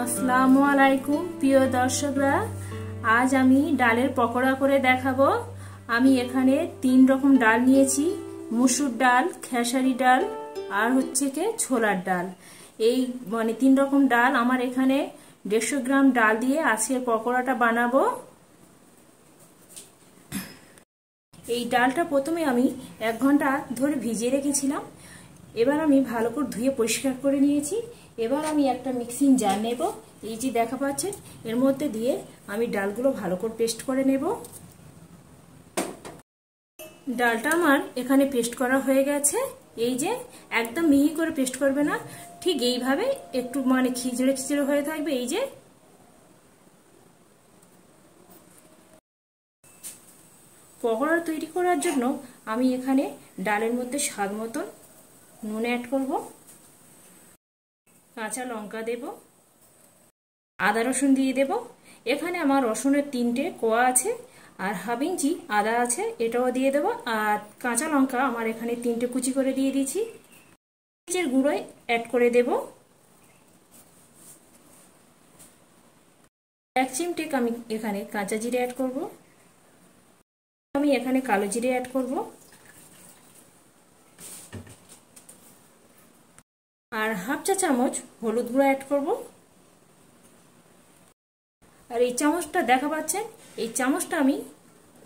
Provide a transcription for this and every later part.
আসসালামু আলাইকুম প্রিয় দর্শকরা, আজ আমি ডালের পকোড়া করে দেখাবো। আমি এখানে 3 রকম ডাল নিয়েছি, মসুর ডাল, খেসারি ডাল আর হচ্ছে কি ছোলার ডাল। এই 3 রকম ডাল আমার এখানে 150 গ্রাম ডাল দিয়ে আজকে পকোড়াটা বানাবো। এই ডালটা প্রথমে আমি 1 ঘন্টা ধরে ভিজিয়ে রেখেছিলাম। এবার আমি ভালো করে ধুয়ে পরিষ্কার করে নিয়েছি। এবার আমি একটা মিক্সিং জার নেব, এই যে দেখা পাচ্ছেন, এর মধ্যে দিয়ে আমি ডালগুলো ভালো করে পেস্ট করে নেব। ডালটা আমার এখানে পেস্ট করা হয়ে গেছে। এই যে একদম মিহি করে পেস্ট করবে না, ঠিক এইভাবে একটু খিচড়ে খিচড়ে হয়ে থাকবে। এই যে পকোড়া তৈরি করার জন্য আমি এখানে ডালের মধ্যে স্বাদ মতন নুন অ্যাড করব, কাঁচা লঙ্কা দেব, আদা রসুন দিয়ে দেব। এখানে আমার রসুনের 3টে কোয়া আছে আর হাফ ইঞ্চি আদা আছে, এটাও দিয়ে দেব। আর কাঁচা লঙ্কা আমার এখানে 3টে কুচি করে দিয়ে দিয়েছি। মরিচের গুঁড়োয় অ্যাড করে দেব 1 চিমটে। আমি এখানে কাঁচা জিরে অ্যাড করব, আমি এখানে কালো জিরে অ্যাড করব, আর হাফ চা চামচ হলুদ গুঁড়ো অ্যাড করব। আর এই চামচটা দেখা পাচ্ছেন, এই চামচটা আমি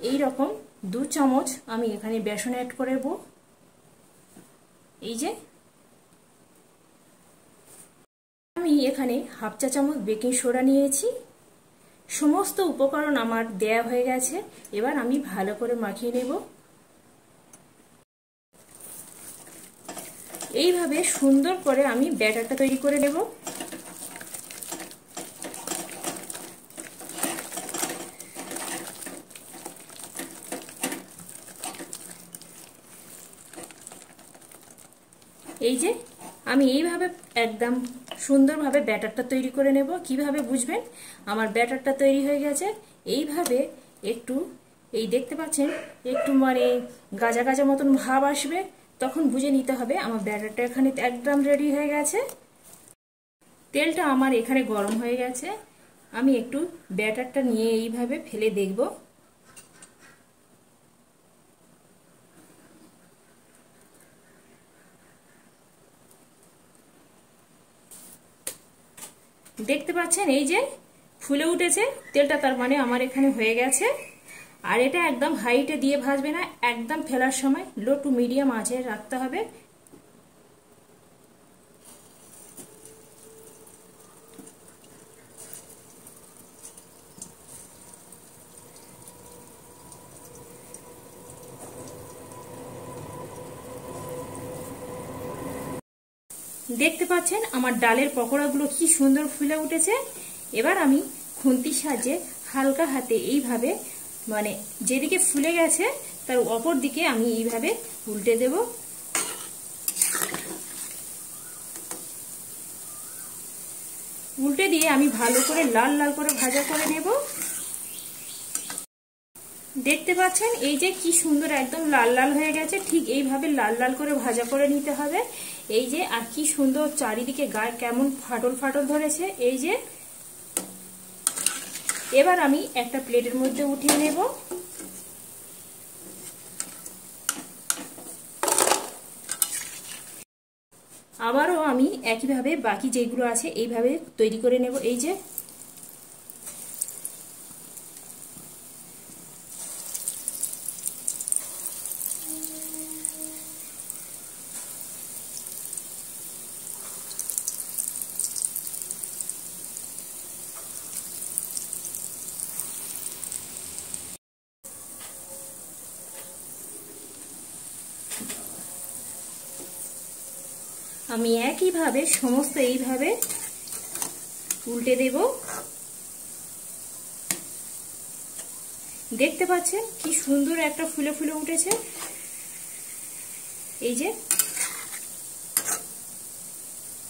এই রকম 2 চামচ আমি এখানে বেসন অ্যাড করব। এই যে আমি এখানে হাফ চা চামচ বেকিং সোডা নিয়েছি। সমস্ত উপকরণ আমার দেয়া হয়ে গেছে। এবার আমি ভালো করে মাখিয়ে নেব। এইভাবে সুন্দর করে আমি ব্যাটারটা তৈরি করে নেব। এই যে আমি এইভাবে একদম সুন্দরভাবে ব্যাটারটা তৈরি করে নেব। কিভাবে বুঝবেন আমার ব্যাটারটা তৈরি হয়ে গেছে? এইভাবে একটু, এই দেখতে পাচ্ছেন, একটু গাজা গাজা মতন ভাব আসবে, তখন বুঝে নিতে হবে আমার ব্যাটারটা এখানে একদম রেডি হয়ে গেছে। তেলটা আমার এখানে গরম হয়ে গেছে। আমি একটু ব্যাটারটা নিয়ে এইভাবে ফেলে দেখব। দেখতে পাচ্ছেন এই যে ফুলে উঠেছে তেলটা, তার মানে আমার এখানে হয়ে গেছে। আর এটা একদম হাইটে দিয়ে ভাজবে না, একদম ফেলার সময় লো টু মিডিয়াম আঁচে রাখতে হবে। দেখতে পাচ্ছেন আমার ডালের পকোড়াগুলো কি সুন্দর ফুলে উঠেছে। এবার আমি খুন্তির সাহায্যে হালকা হাতে এইভাবে, যেদিকে ফুলে গেছে তার অপর দিকে আমি এইভাবে উল্টে দেব। উল্টে দিয়ে আমি ভালো করে লাল লাল করে ভাজা করে নেব। দেখতে পাচ্ছেন এই যে কি সুন্দর একদম লাল লাল হয়ে গেছে। ঠিক এইভাবে লাল লাল করে ভাজা করে নিতে হবে। এই যে আর কি সুন্দর চারিদিকে গায়ে কেমন ফাটল ফাটল ধরেছে। এই যে এবার আমি একটা প্লেটের মধ্যে উঠিয়ে নেব। আবারও আমি একইভাবে বাকি যেগুলো আছে এইভাবে তৈরি করে নেব। এই যে আমি একইভাবে সমস্ত এইভাবে উল্টে দেব। দেখতে পাচ্ছেন কি সুন্দর একটা ফুলে ফুলে উঠেছে। এই যে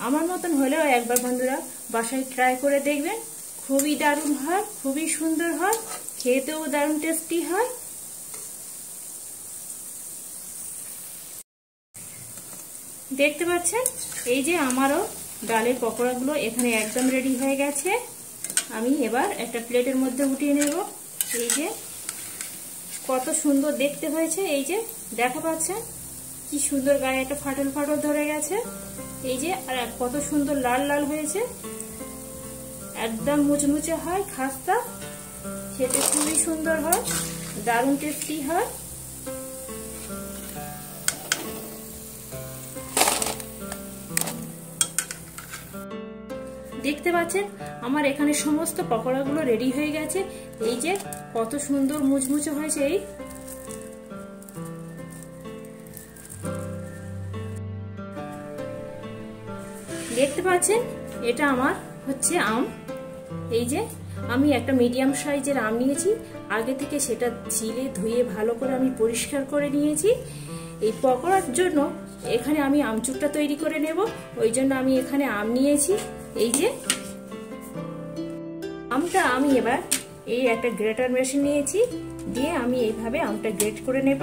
আমার মতন হলেও একবার বন্ধুরা বাসায় ট্রাই করে দেখবেন, খুবই দারুণ হয়, খুবই সুন্দর হয়, খেতেও দারুণ টেস্টি হয়। দেখতে পাচ্ছেন এই যে আমারও ডালের পকোড়াগুলো এখানে একদম রেডি হয়ে গেছে। আমি এবার একটা প্লেটের মধ্যে উঠিয়ে নেব। এই যে কত সুন্দর দেখতে হয়েছে, এই যে দেখা পাচ্ছেন কি সুন্দর গায়ে একটা ফাটল ফাটল ধরে গেছে। এই যে আর কত সুন্দর লাল লাল হয়েছে, একদম মুচমুচে হয়, খাস্তা, খেতে খুবই সুন্দর হয়, দারুণ টেস্টি হয়। দেখতে পাচ্ছেন আমার এখানে সমস্ত পকোড়াগুলো রেডি হয়ে গেছে। এই যে কত সুন্দর মুচমুচে হয়েছে। এই দেখতে পাচ্ছেন এটা আমার হচ্ছে আম। এই যে আমি একটা মিডিয়াম সাইজের আম নিয়েছি, আগে থেকে সেটা ছিলে ধুয়ে ভালো করে আমি পরিষ্কার করে নিয়েছি। এই পকোড়ার জন্য এখানে আমি আমচুরটা তৈরি করে নেব, ওই জন্য আমি এখানে আম নিয়েছি। এই যে আমটা আমি এবার এই একটা গ্রেটার মেশিন নিয়েছি, দিয়ে আমি এইভাবে আমটা গ্রেট করে নেব।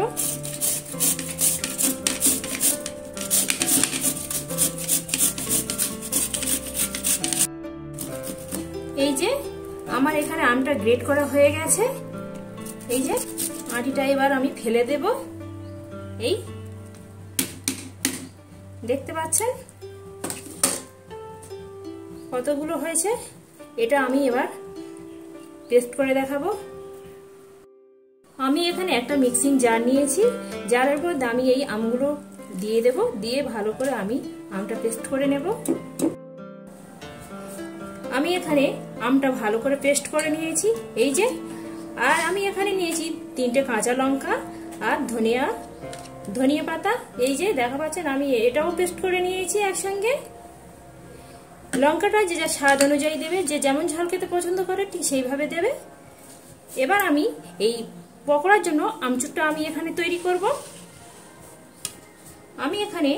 এই যে আমার এখানে আমটা গ্রেট করা হয়ে গেছে। এই যে আটিটা এবার আমি ফেলে দেব। এই দেখতে পাচ্ছেন কতগুলো হয়েছে, এটা আমি এবার টেস্ট করে দেখাবো। আমি এখানে একটা মিক্সিং জার নিয়েছি, জারের মধ্যে আমি এই আমগুলো দিয়ে দেব, দিয়ে ভালো করে আমি আমটা পেস্ট করে নেব। আমি এখানে আমটা ভালো করে পেস্ট করে নিয়েছি। এই যে আর আমি এখানে নিয়েছি 3টে কাঁচা লঙ্কা আর ধনিয়া পাতা। এই যে দেখা পাচ্ছেন আমি এটাও পেস্ট করে নিয়েছি একসঙ্গে। লঙ্কাটা যে যা স্বাদ অনুযায়ী দেবে, যে যেমন ঝাল খেতে পছন্দ করে ঠিক সেইভাবে দেবে। এবার আমি এই পকোড়ার জন্য আমচুরটা আমি এখানে তৈরি করব। আমি এখানে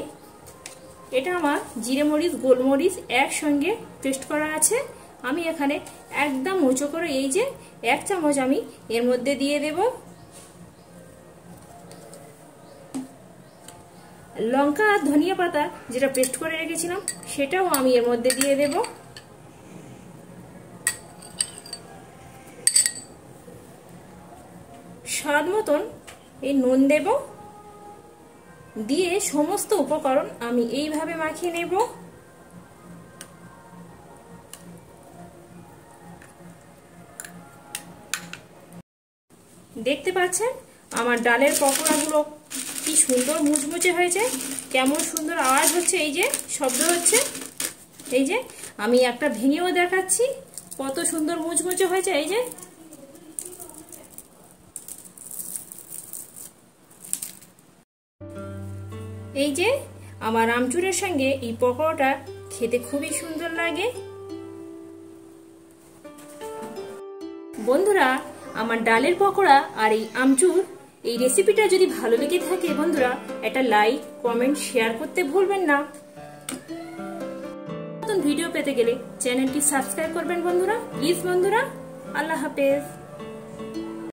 এটা আমার জিরে মরিচ গোলমরিচ একসঙ্গে পেস্ট করা আছে। আমি এখানে একদম উঁচু করে এই যে 1 চামচ আমি এর মধ্যে দিয়ে দেব। লঙ্কা আর ধনিয়া পাতা যেটা পেস্ট করে রেখেছিলাম সেটাও আমি এর মধ্যে দিয়ে দেব। স্বাদ মতন এই নুন দেব, দিয়ে সমস্ত উপকরণ আমি এইভাবে মাখিয়ে নেব। দেখতে পাচ্ছেন আমার ডালের পকোড়াগুলো কি সুন্দর মুচমুচে হয়েছে, কেমন সুন্দর আওয়াজ হচ্ছে, এই যে শব্দ হচ্ছে। এই যে আমি একটা ভেঙেও দেখাচ্ছি কত সুন্দর মুচমুচে হয়েছে। এই যে এই যে আমার আমচুরের সঙ্গে এই পকোড়াটা খেতে খুবই সুন্দর লাগে। বন্ধুরা আমার ডালের পকোড়া আর এই আমচুর এই রেসিপিটা যদি ভালো লেগে থাকে বন্ধুরা একটা লাইক কমেন্ট শেয়ার করতে ভুলবেন না। নতুন ভিডিও পেতে গেলে চ্যানেলটি সাবস্ক্রাইব করবেন বন্ধুরা, প্লিজ বন্ধুরা। আল্লাহ হাফেজ।